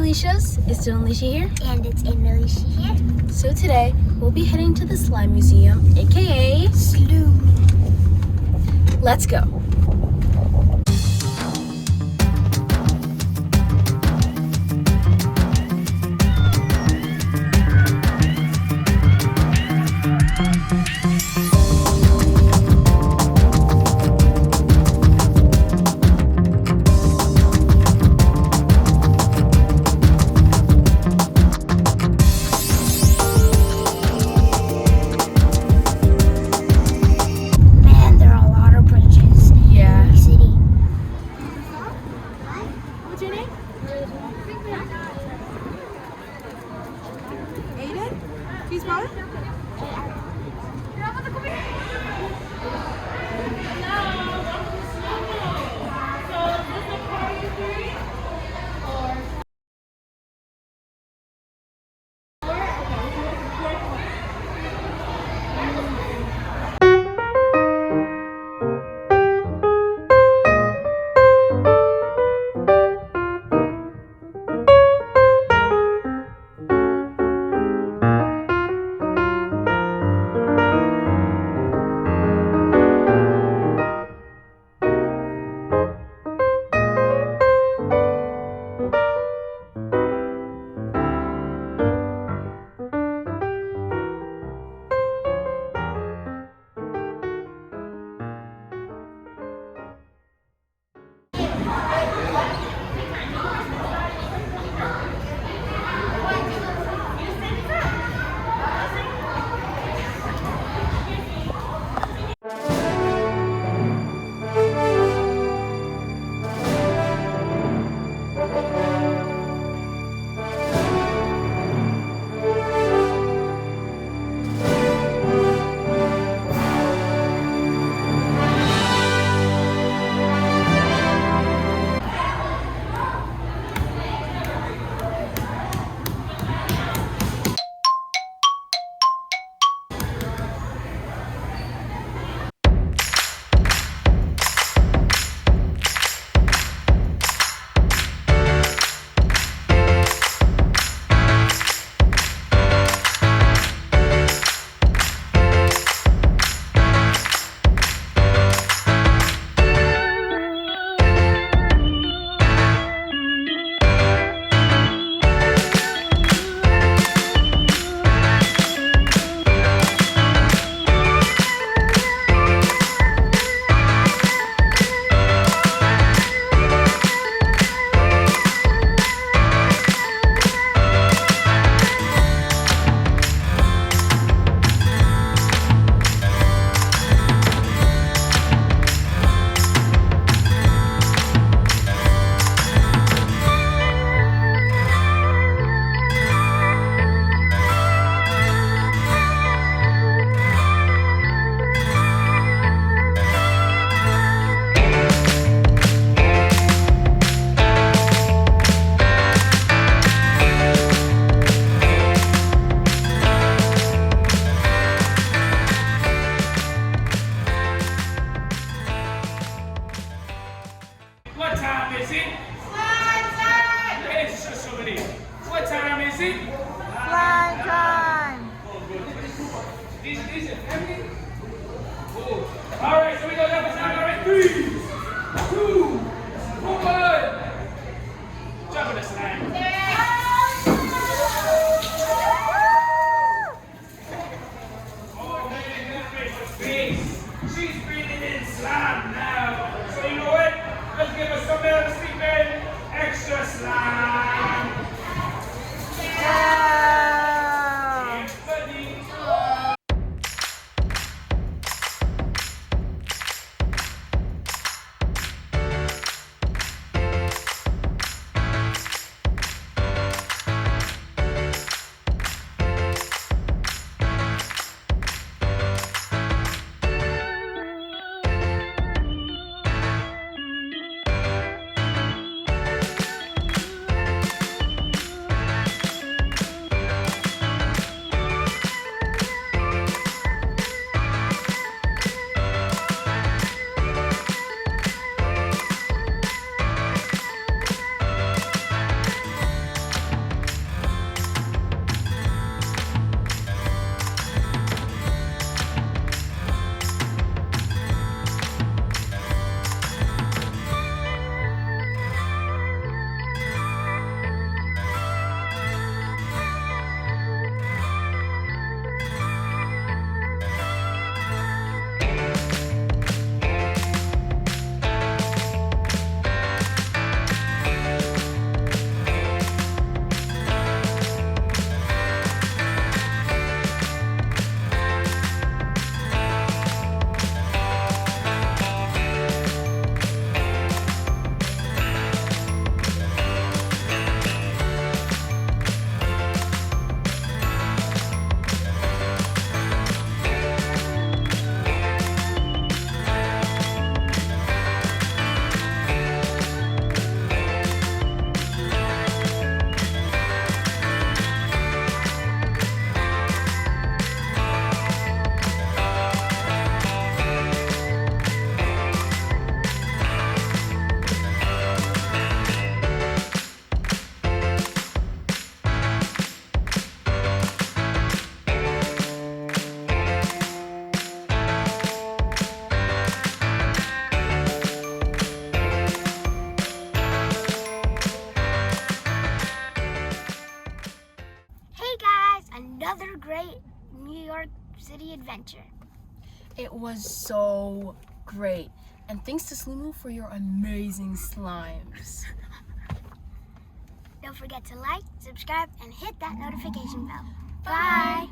Alecia's. It's still Alecia here. And it's Alecia here. So today, we'll be heading to the Slime Museum, aka Sloomoo. Let's go. Man, there are a lot of bridges in New York City. What's your name? Aiden? Can you spell it? What time is it? Slime time! It's just somebody. What time is it? Slime time. Oh, good. These are empty? Oh. All right, so we go down the time. All right, 3, 2, 1. Jump with the slime. Oh, man, that makes a face. She's breathing in slime now. So you know what? Let's give her some air to sleep in. Extra slime. Yeah, buddy. another great New York City adventure. It was so great. And thanks to Sloomoo for your amazing slimes. Don't forget to like, subscribe, and hit that notification bell. Bye!